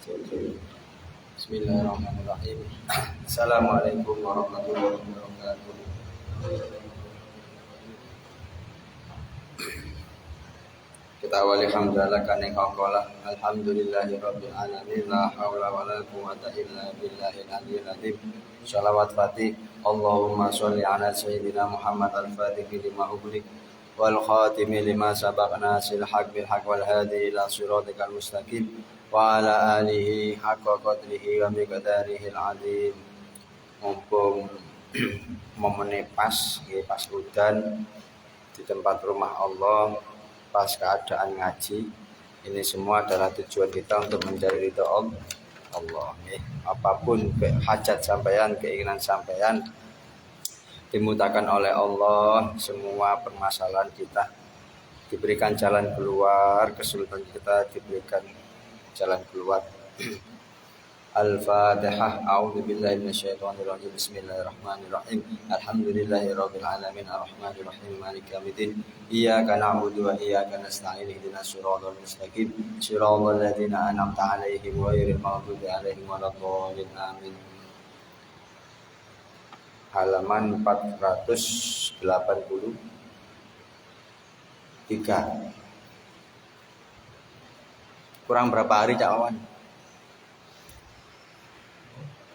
Bismillahirrahmanirrahim. Assalamualaikum warahmatullahi wabarakatuh. Kita awali hamdalah kana qala alhamdulillahirabbil alamin la haula wala quwwata illa billahil aliyyil azim. Shalawat Fatih. Allahumma sholli ala sayyidina Muhammad al-Fatih lima ughliq wal khatimi lima sabaqna sil haq bil haq wal hadi ila siratikal mustaqim wa ala alihi haqqa qadrihi wa miqdarihil azim. Mumpung momen pas hujan di tempat rumah Allah, pas keadaan ngaji, ini semua adalah tujuan kita untuk mencari ridha Allah. Apapun hajat sampean, keinginan sampean dimudahkan oleh Allah, semua permasalahan kita diberikan jalan keluar, kesulitan kita diberikan jalan keluar. Al-Fatihah. A'udzubillahi minasyaitonirrajim. Bismillahirrahmanirrahim. Alhamdulillahirabbil alamin arrahmanirrahim maliki yaumiddin. Iyyaka na'budu wa iyyaka nasta'in. Ihdinas siratal mustaqim. Shiratal ladzina an'amta 'alaihim ghairil maghdubi 'alaihim waladdallin. Amin. Halaman 483. Kurang berapa hari Cak Wawan?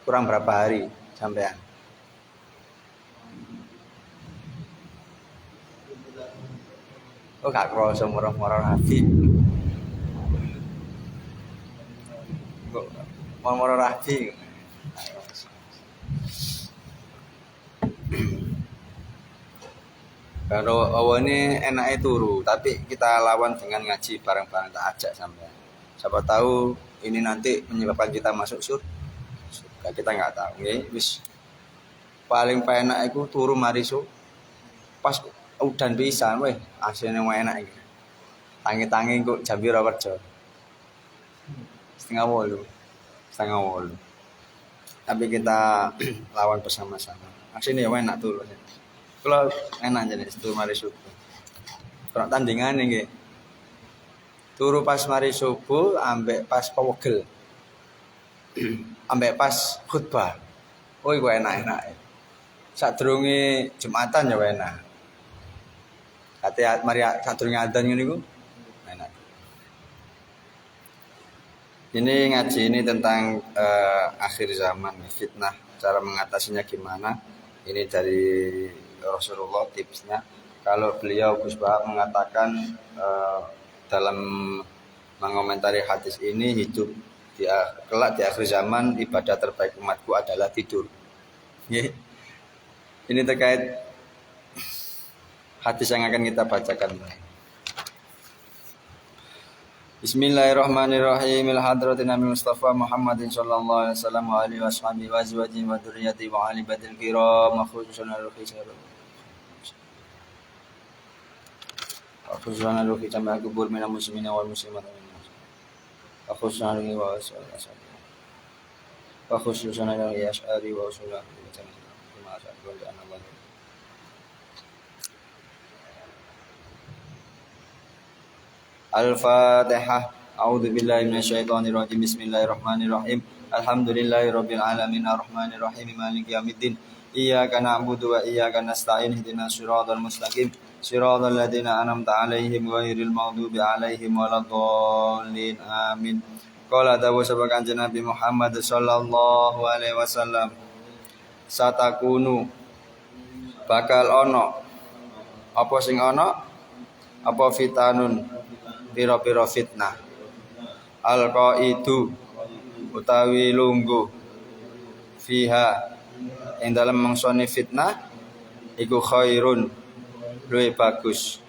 Kurang berapa hari sampean? Oh gak kroso moro-moro rabi. Kok moro-moro rabi? Kalau awane enake turu, tapi kita lawan dengan ngaji bareng-bareng, tak ajak sampean. Siapa tahu ini nanti menyebabkan kita masuk surga. Kita nggak tahu, wis paling enak itu turu marisu pas udan pisan, weh aslinya mau enak iki. Tangi-tangi kok jam piro kerja? Setengah 8. Tapi kita lawan bersama-sama. Aslinya enak turu. Kalau enak jadi turu marisu. Kalau tandingan ini, turu pas marisu ambek pas pawegel. Ambek pas khutbah. Oh iku enak-enak. Sadurunge Jumatan ya enak. Kate mari sadurunge adzan ngene iku enak. Ini ngaji ini tentang akhir zaman, fitnah, cara mengatasinya gimana. Ini dari Rasulullah tipsnya. Kalau beliau Gus Bahak mengatakan dalam mengomentari hadis ini, hidup kelak di akhir zaman ibadah terbaik umatku adalah tidur. Ini terkait hadis yang akan kita bacakan. Bismillahirrahmanirrahim. Al-hadratin Nabi Mustafa Muhammadin sallallahu alaihi wasallam wa alihi washabihi wa azwajihi wa dzurriyyatihi wa ali badil kiram khususan al-ruhi sama kubur minal muslimina wal muslimat. Khususan wa khususan ya Asy'ari wa usulah Al-Fatihah. A'udzu billahi minasyaitonir rajim. Bismillahirrahmanirrahim. Alhamdulillahirabbil alamin arrahmanir rahim maliki yaumiddin. Iyyaka na'budu wa iyyaka nasta'in. Ihdinas siratal mustaqim. Shiratal ladzina an'amta 'alaihim ghairil maghdubi 'alaihim waladdallin. Amin. Qala dawu sapa Kanjeng Nabi Muhammad sallallahu alaihi wasallam, satakunu bakal ono apa sing ono apa fitanun pira-pira fitnah. Al-qaidu utawi lungguh fiha ing dalem mangsane fitnah iku khairun, luwih bagus.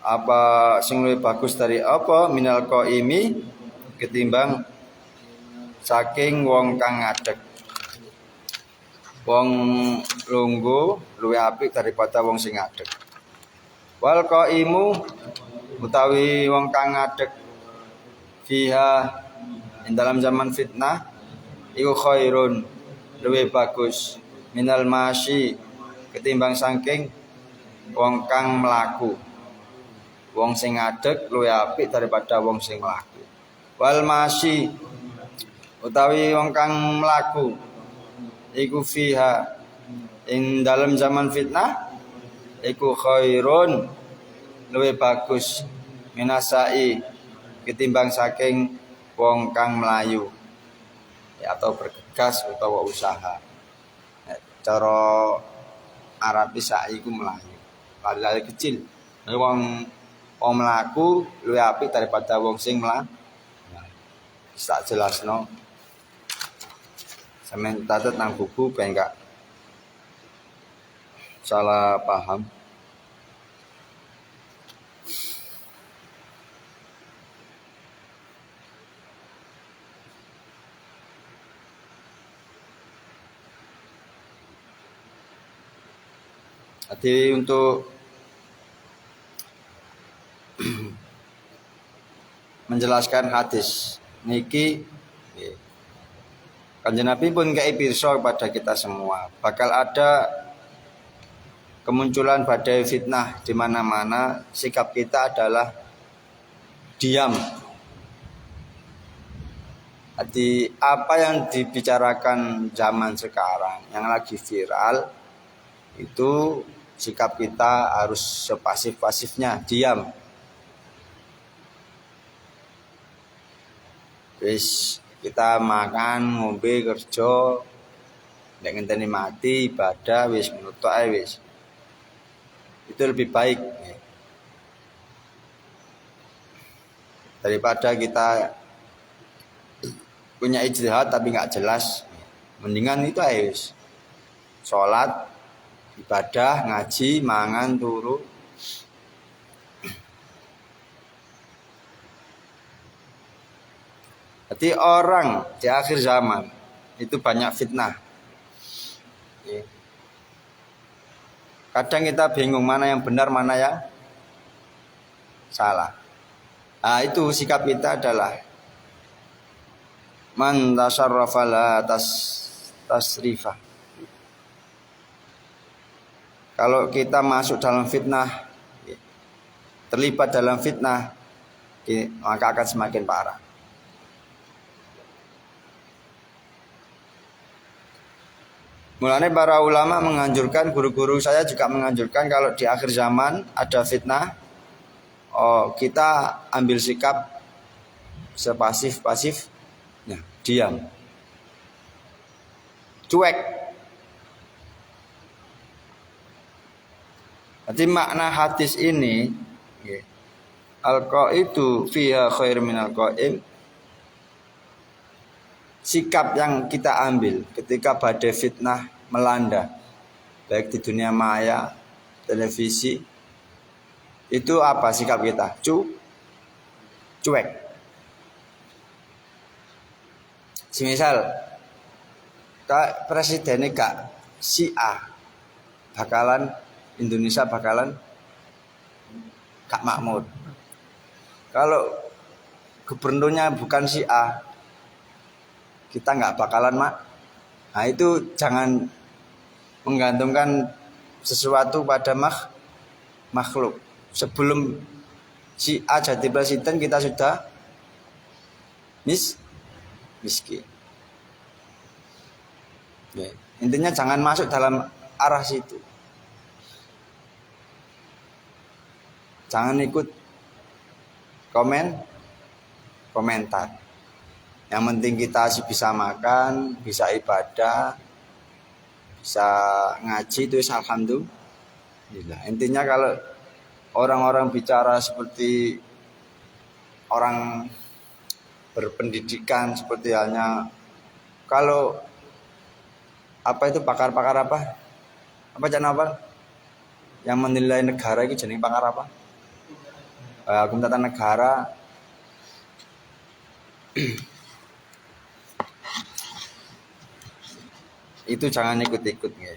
Apa sing luwih bagus dari apa? Minal qaimi, ketimbang saking wong kang ngadeg. Wong lungguh luwih apik daripada wong sing ngadeg. Wal qaimu utawi wong kang ngadeg fiha ing dalam zaman fitnah iku khairun, luwih bagus. Minal masyi, ketimbang saking wong kang mlaku. Wong sing ngadeg luwih apik daripada wong sing mlaku. Wal masyi utawi wong kang mlaku iku fiha ing dalam zaman fitnah iku khairun luwih bagus minasai ketimbang saking wong kang melayu atau bergegas utawa usaha. Cara Arab sa'i iku melayu. Lali kecil. Wong mlaku luwih apik daripada wong sing mlayu. Tak jelasno. Sampeyan catet nang buku ben gak salah paham. Jadi untuk menjelaskan hadis niki Kanjeng Nabi pun kei pirsa kepada kita semua bakal ada kemunculan badai fitnah di mana-mana. Sikap kita adalah diam. Jadi apa yang dibicarakan zaman sekarang yang lagi viral itu sikap kita harus sepasif-pasifnya, diam. Wis kita makan, ngombe, kerja, nek ngenteni mati, ibadah wis menutuk ae wis. Itu lebih baik daripada kita punya ijtihad tapi nggak jelas. Mendingan itu ae wis. Salat, ibadah, ngaji, mangan, turu. Jadi orang di akhir zaman itu banyak fitnah. Kadang kita bingung mana yang benar, mana yang salah. Nah, itu sikap kita adalah man tasarrafa la tasrifa. Kalau kita masuk dalam fitnah, terlibat dalam fitnah, maka akan semakin parah. Mulanya para ulama menganjurkan, guru-guru saya juga menganjurkan kalau di akhir zaman ada fitnah, kita ambil sikap sepasif-pasif, diam, cuek. Jadi makna hadis ini, al-qaidu fiha khair minal qaim. Sikap yang kita ambil ketika badai fitnah melanda, baik di dunia maya, televisi, itu apa sikap kita? Cuek. Semisal presidennya gak si A, Indonesia bakalan gak makmur. Kalau gubernurnya bukan si A, kita nggak bakalan Nah itu jangan menggantungkan sesuatu pada makhluk. Sebelum si A jadi presiden kita sudah miskin. Intinya jangan masuk dalam arah situ. Jangan ikut komentar. Yang penting kita bisa makan, bisa ibadah, bisa ngaji, itu alhamdulillah. Intinya kalau orang-orang bicara seperti orang berpendidikan, seperti halnya kalau apa itu pakar-pakar apa jangan apa yang menilai negara itu jenis pakar apa? Hukum tata negara. Itu jangan ikut-ikut ya.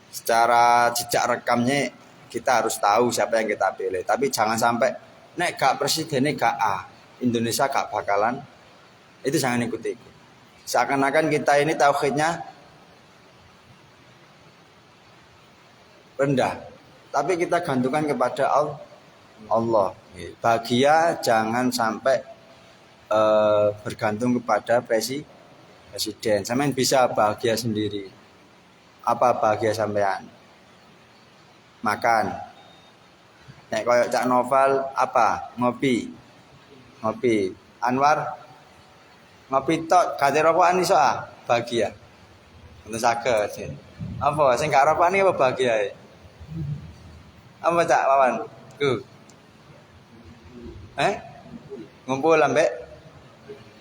Secara jejak rekamnya kita harus tahu siapa yang kita pilih. Tapi jangan sampai nek gak presidennya gak A, Indonesia gak bakalan. Itu jangan ikut-ikut. Seakan-akan kita ini tauhidnya rendah. Tapi kita gantungkan kepada Allah. Bahagia jangan sampai bergantung kepada presiden. Sampean bisa bahagia sendiri. Apa bahagia sampean? Makan. Nek koyo Cak Novel apa? Ngopi. Ngopi. Anwar ngopi tok gate rokokan iso bahagia. Untuk saged. Apa sing gak rokokan apa bahagia? Apa Cak Wawan? Ngumpul ambek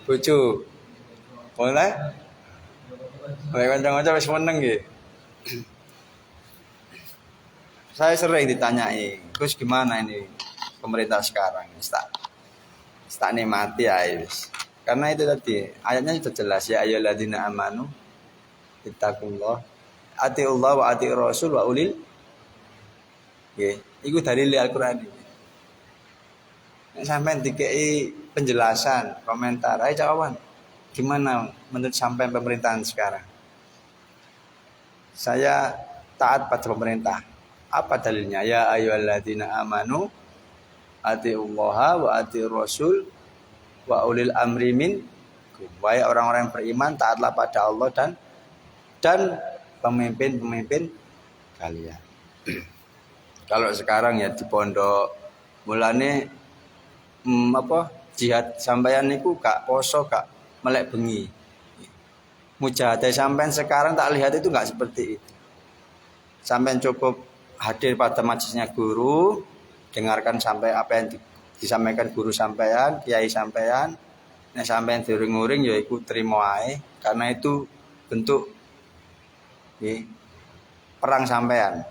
bojo. Boleh? Oleh kanca-kanca wis meneng nggih. Saya sering ditanyai, terus gimana ini pemerintah sekarang? Tak nikmati ya, karena itu tadi ayatnya sudah jelas ya ayyuhalladzina amanu ittaqullah atiullah wa atiur rasul wa ulil nggih iku dalil Al-Qur'an iki. Nek sampean dikei penjelasan, komentar, ayo jawaban. Gimana menurut sampean pemerintahan sekarang? Saya taat pada pemerintah. Apa dalilnya? Ya ayyuhalladzina amanu atiullaha wa atiur rasul wa ulil amri minkum. Wahai orang-orang yang beriman, taatlah pada Allah dan pemimpin-pemimpin kalian. Kalau sekarang ya di pondok mulane jihad sampeyan niku gak poso gak melek bengi. Mujahadah sampeyan sekarang tak lihat itu gak seperti itu. Sampeyan cukup hadir pada majelisnya guru, dengarkan sampai apa yang disampaikan guru sampean, kiai sampean. Nek sampean diuring-uring ya iku trimo ae karena itu bentuk perang sampean.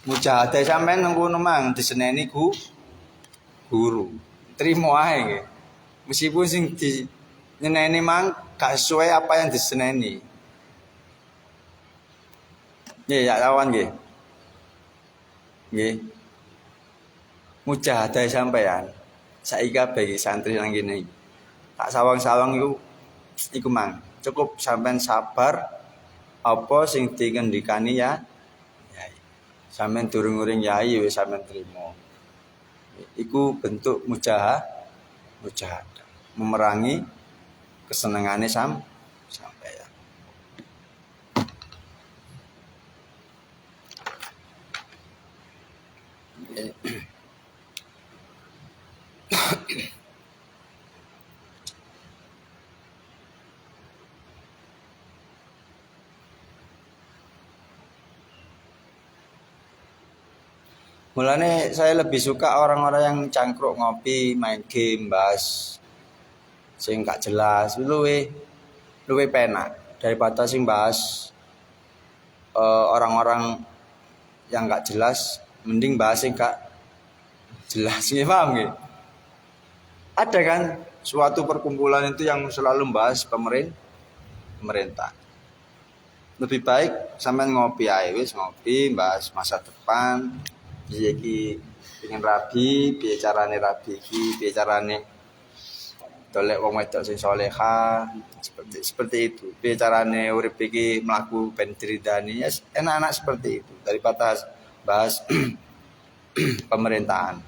Mujahadah sampean nang kono mang diseneni guru. Trimo ae nggih. Meskipun sing di nyeneni mang gak sesuai apa yang diseneni. Nggih, ya kawan nggih. Nggih. Mujahadah sampean saiki kabeh santri nang kene. Tak sawang-sawang iku mang. Cukup sampean sabar apa sing dikendikani ya. Sampean durung-uring yai wis sampean trimo. Iku bentuk mujahadah. Memerangi kesenengane sampean. Mulane saya lebih suka orang-orang yang cangkruk ngopi, main game, bahas sing gak jelas, luwe penak daripada sing bahas orang-orang yang gak jelas, mending bahas sing gak jelas. Nggih paham nggih? Ada kan suatu perkumpulan itu yang selalu membahas pemerintah. Lebih baik sampean ngopi ae wis ngopi, bahas masa depan. Piye iki pengen rabi, piye carane rabi iki, piye carane golek wong wedok sing salehah, seperti itu. Piye carane urip iki mlaku ben diridani, ya enak-enak seperti itu daripada bahas pemerintahan.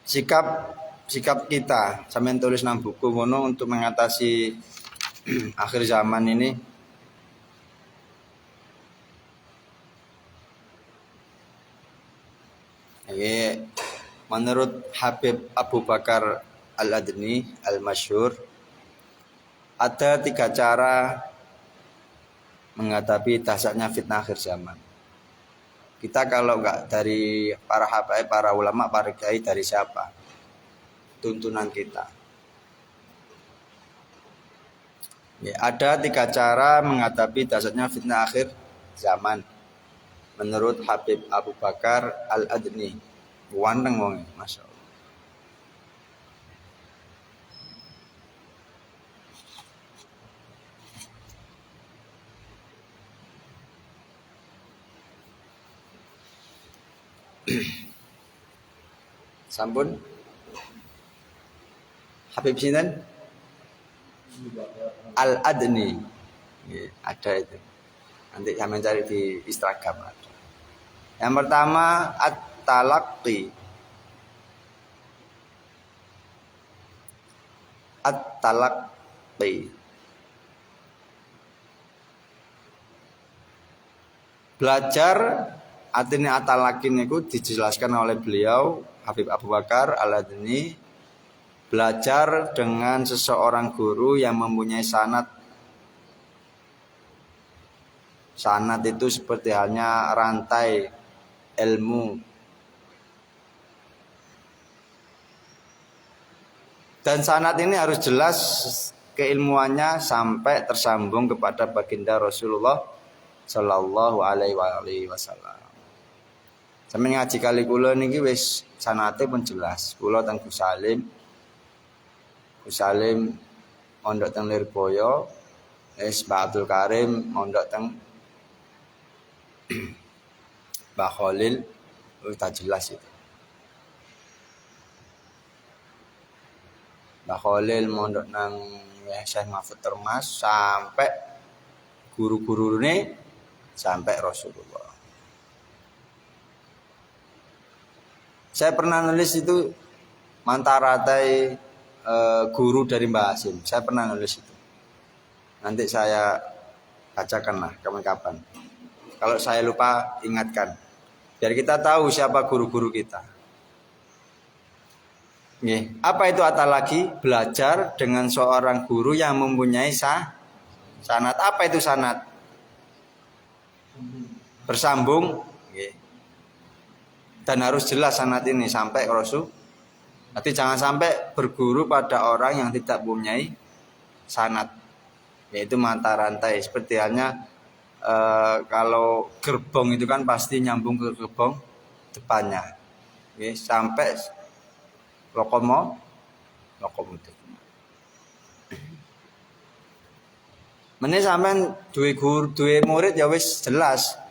Sikap kita sampean tulis nang buku ngono untuk mengatasi akhir zaman ini. Menurut Habib Abu Bakar Al-Adni Al-Masyhur, ada 3 cara menghadapi dahsyatnya fitnah akhir zaman. Kita kalau enggak dari para habaib, para ulama, para kiai, dari siapa? Tuntunan kita. Ya, ada 3 cara menghadapi dahsyatnya fitnah akhir zaman. Menurut Habib Abu Bakar Al-Adni. Wandeng wong, Masya Allah. Sampun Habib sinten? Al-Adni. Ada itu. Nanti saya mencari di Instagram. Yang pertama at-talaqqi. At-talaqqi. Belajar artinya at-talaqqi niku dijelaskan oleh beliau Habib Abu Bakar Al-Adni, belajar dengan seseorang guru yang mempunyai sanad. Sanad itu seperti halnya rantai ilmu. Dan sanad ini harus jelas keilmuannya sampai tersambung kepada baginda Rasulullah Sallallahu Alaihi Wasallam. Sampai ngaji kali kula niki wis sanate pun jelas. Kula teng Gus Salim mondok teng Lirboyo, wis Pak Abdul Karim mondok teng Mbah Khalil, udah jelas itu. Mbah Khalil mondok nang Syekh Mahfud Termas sampai guru-guru ini sampai Rasulullah. Saya pernah nulis itu mantaratai guru dari Mbah Hasim. Saya pernah nulis itu. Nanti saya bacakanlah kapan-kapan. Kalau saya lupa ingatkan. Biar kita tahu siapa guru-guru kita. Nih, apa itu atalaki? Belajar dengan seorang guru yang mempunyai sanad. Apa itu sanad? Bersambung. Dan harus jelas sanad ini sampai Rasul. Nanti jangan sampai berguru pada orang yang tidak mempunyai sanad. Yaitu mata rantai. Seperti halnya kalau gerbong itu kan pasti nyambung ke gerbong depannya. Sampai lokomotif. Mene sampean duwe guru, duwe murid ya wis jelas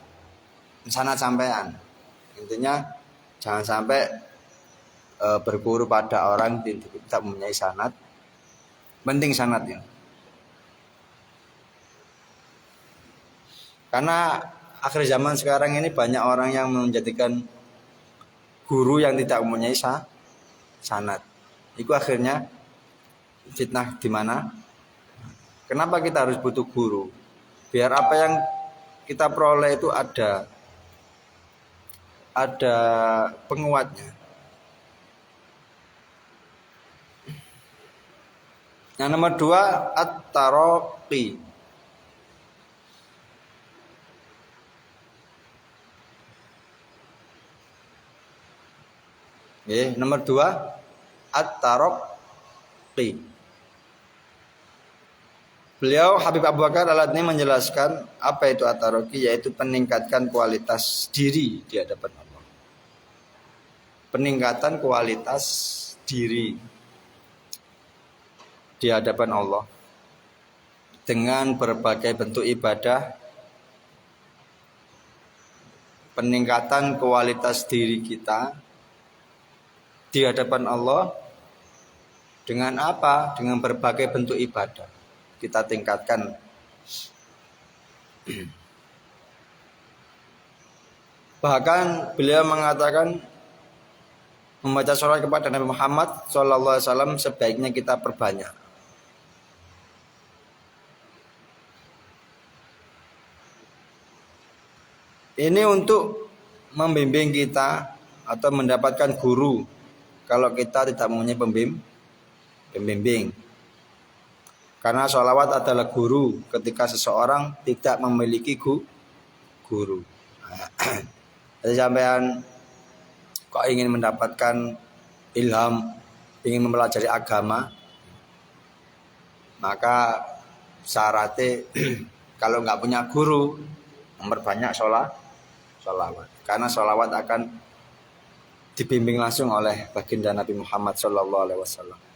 sanad sampean. Intinya jangan sampai berguru pada orang yang tidak mempunyai sanad. Penting sanadnya. Karena akhir zaman sekarang ini banyak orang yang menjadikan guru yang tidak mempunyai sanad. Itu akhirnya fitnah di mana? Kenapa kita harus butuh guru? Biar apa yang kita peroleh itu ada penguatnya. Yang nomor 2 at-taraqi. Nomor 2 at-taraqi. Beliau Habib Abu Bakar Al-Adni menjelaskan apa itu at-taraqi, yaitu peningkatkan kualitas diri di hadapan Allah. Peningkatan kualitas diri di hadapan Allah dengan berbagai bentuk ibadah. Peningkatan kualitas diri kita di hadapan Allah dengan apa? Dengan berbagai bentuk ibadah kita tingkatkan. Bahkan beliau mengatakan membaca sholawat kepada Nabi Muhammad SAW sebaiknya kita perbanyak. Ini untuk membimbing kita atau mendapatkan guru kalau kita tidak mempunyai pembimbing. Karena sholawat adalah guru ketika seseorang tidak memiliki guru. Jadi sampean kok ingin mendapatkan ilham, ingin mempelajari agama, maka syaratnya kalau nggak punya guru memperbanyak sholawat. Karena sholawat akan dibimbing langsung oleh baginda Nabi Muhammad SAW.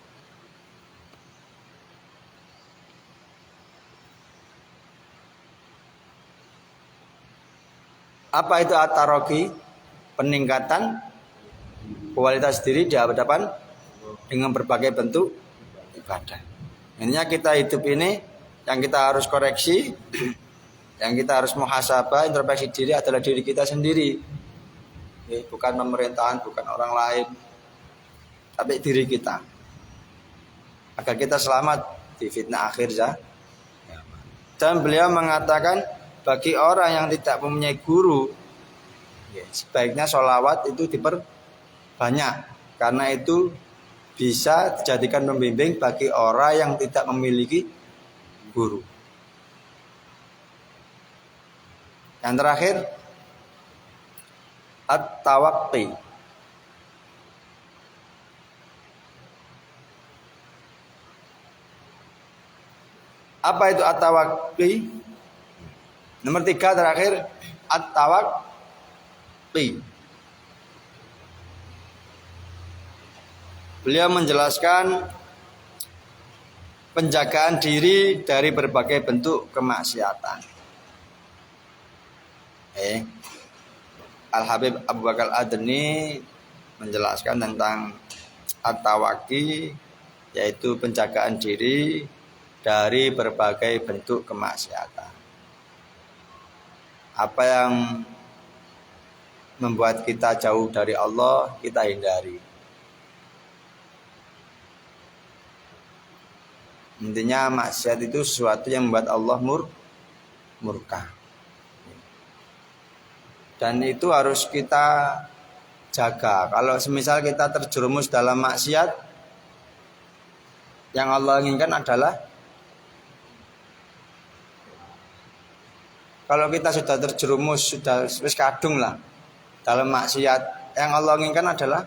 Apa itu at-taraqi? peningkatan kualitas diri di hadapan dengan berbagai bentuk ibadah. Intinya kita hidup ini yang kita harus koreksi, yang kita harus muhasabah, introspeksi diri adalah diri kita sendiri. Bukan pemerintahan, bukan orang lain, tapi diri kita. Agar kita selamat di fitnah akhir zaman. Dan beliau mengatakan bagi orang yang tidak mempunyai guru, sebaiknya sholawat itu diperbanyak, karena itu bisa dijadikan pembimbing bagi orang yang tidak memiliki guru. Yang terakhir, at-tawaqqi. Apa itu at-tawaqqi? Nomor 3 terakhir, at-tawaqqi. Beliau menjelaskan penjagaan diri dari berbagai bentuk kemaksiatan. Al-Habib Abu Bakar Adni menjelaskan tentang at-tawaqqi, yaitu penjagaan diri dari berbagai bentuk kemaksiatan. Apa yang membuat kita jauh dari Allah, kita hindari. Intinya maksiat itu sesuatu yang membuat Allah murka. Dan itu harus kita jaga. Kalau semisal kita terjerumus dalam maksiat, yang Allah inginkan adalah, kalau kita sudah terjerumus, sudah wis kadung lah dalam maksiat, yang Allah inginkan adalah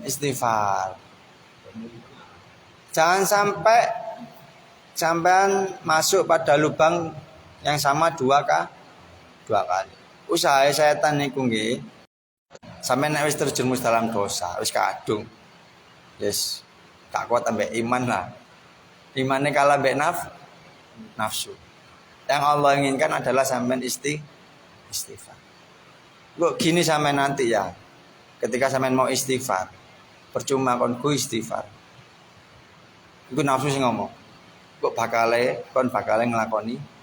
istighfar. Jangan sampai sampean masuk pada lubang yang sama dua kali. Usaha setan niku nggih, sampean nek wis terjerumus dalam dosa, wis kadung, yes, gak kuat ambek iman lah. Imannya kalah ambek nafsu. Yang Allah inginkan adalah sampean istighfar. Kok gini sampean nanti ya, ketika sampean mau istighfar, percuma kon ku istighfar. Iku nafsu sing ngomong. Kok bakale nglakoni.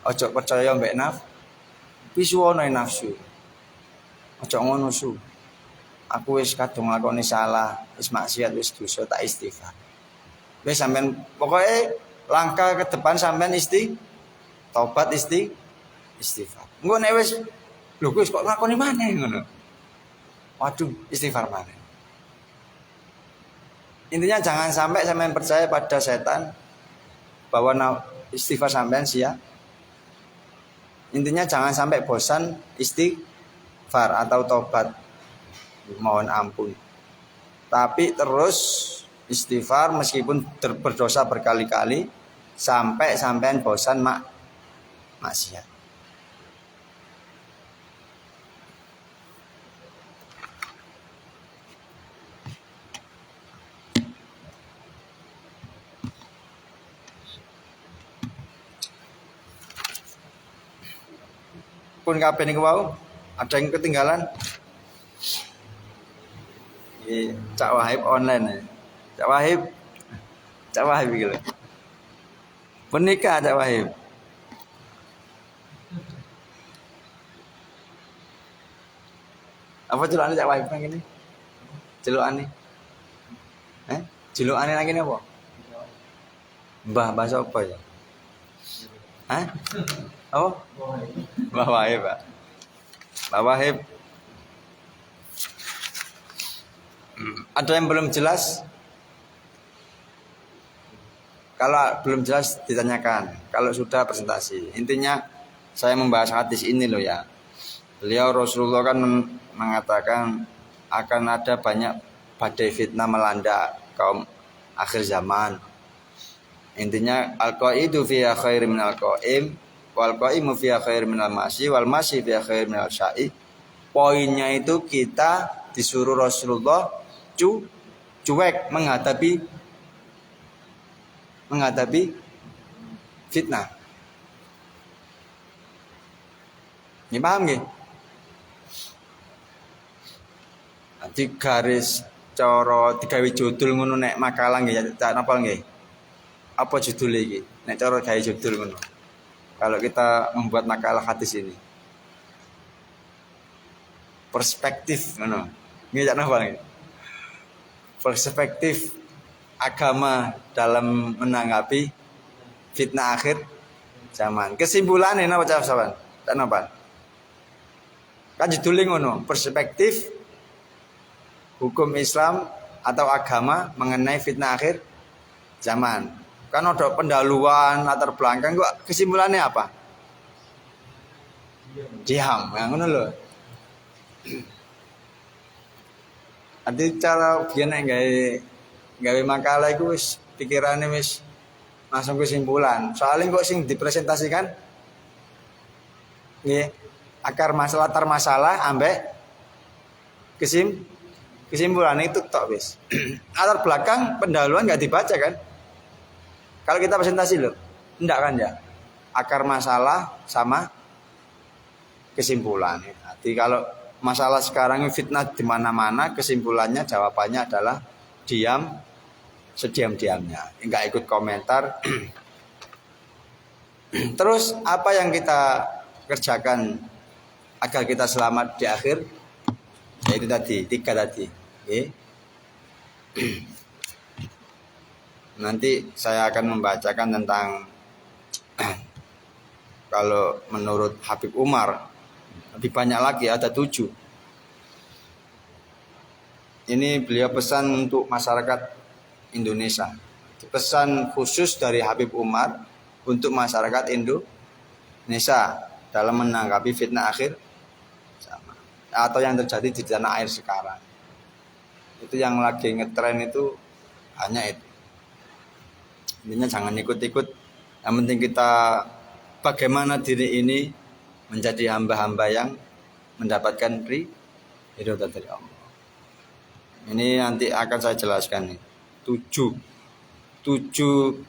Ojo percaya mbek pisuwono nafsu. Ojo ngono su. Aku wis kadung nglakoni salah, wis maksiat, wis dosa, tak istighfar. Wis sampean pokoke langkah ke depan sampean tobat istighfar. Engko nek wis lho wis kok nglakoni maneh ngono. Waduh, istighfar maneh. Intinya jangan sampai sampean percaya pada setan bahwa istighfar sampean sia. Intinya jangan sampai bosan istighfar atau tobat, mohon ampun. Tapi terus istighfar meskipun berdosa berkali-kali sampai sampean bosan maksiat. Pun kabeh niku wau, ada yang ketinggalan. Cak Wahib online. Cak Wahib iki lho. Menikah Cak Wahib. Apa celukane Cak Wahib nang kene? Celukane. Celukane nang kene apa? Mbah sapa ya? Oh, Mbah Wahib, Pak. Mbah Wahib. Ada yang belum jelas? Kalau belum jelas ditanyakan. Kalau sudah presentasi. Intinya saya membahas hadis ini loh ya. Beliau Rasulullah kan mengatakan akan ada banyak badai fitnah melanda kaum akhir zaman. Intinya al-qaidu fiha khair minal qaim wal qaimu fiha khair minal masyi wal masyi fiha khair minal sya'i. Poinnya itu kita disuruh Rasulullah cuek menghadapi fitnah. Nggih paham nggih? Di garis cara digawe judul ngono nek makalah nggih cak napa nggih? Apa judulnya iki? Nek cara gawe judul ngono. Kalau kita membuat makalah hadis ini. Perspektif ngono. Nggih cak napa nggih? Perspektif agama dalam menanggapi fitnah akhir zaman. Kesimpulannya napa cak sawan? Cak napa? Kan judulnya ngono, perspektif hukum Islam atau agama mengenai fitnah akhir zaman. Kan ada pendahuluan latar belakang kok kesimpulannya apa? Diam, yang ngono lho. Arti cara biyen nek gawe makalah iku wis pikirane wis langsung kesimpulan. Soalnya kok sing dipresentasikan nggih akar masalah latar masalah ambek kesimpulan itu tok wis. Latar belakang pendahuluan nggak dibaca kan? Kalau kita presentasi loh, enggak kan ya? Akar masalah sama kesimpulan. Jadi kalau masalah sekarang fitnah di mana-mana, kesimpulannya jawabannya adalah diam sediam-diamnya, enggak ikut komentar. Terus apa yang kita kerjakan agar kita selamat di akhir? Yaitu tadi, 3 tadi. Okay. Nanti saya akan membacakan tentang kalau menurut Habib Umar lebih banyak lagi, ada 7. Ini beliau pesan untuk masyarakat Indonesia. Pesan khusus dari Habib Umar untuk masyarakat Indonesia dalam menanggapi fitnah akhir zaman atau yang terjadi di tanah air sekarang. Itu yang lagi ngetren itu hanya itu. Intinya jangan ikut-ikut. Yang penting kita bagaimana diri ini menjadi hamba-hamba yang mendapatkan ridho dari Allah. Ini nanti akan saya jelaskan nih. 7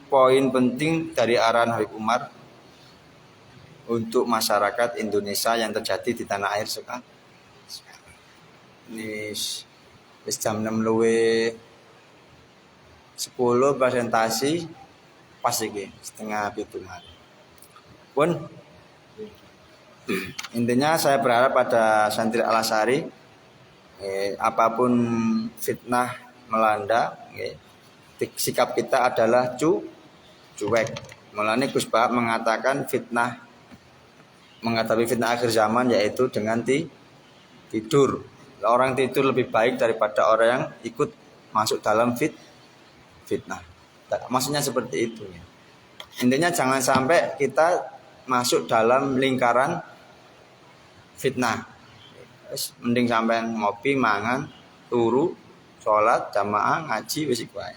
poin penting dari arahan Habib Umar untuk masyarakat Indonesia yang terjadi di tanah air sekarang. Ini jam 6:10 presentasi pas iki 6:30. Pun intinya saya berharap pada santri Al-Asy'ari apapun fitnah melanda, sikap kita adalah cuek. Mulane Gus Bahak mengatakan menghadapi fitnah akhir zaman yaitu dengan tidur. Orang tidur lebih baik daripada orang yang ikut masuk dalam fitnah. Maksudnya seperti itu ya. Intinya jangan sampai kita masuk dalam lingkaran fitnah. Mending sampean ngopi, mangan, turu, sholat, jamaah, ngaji, wis iku ae.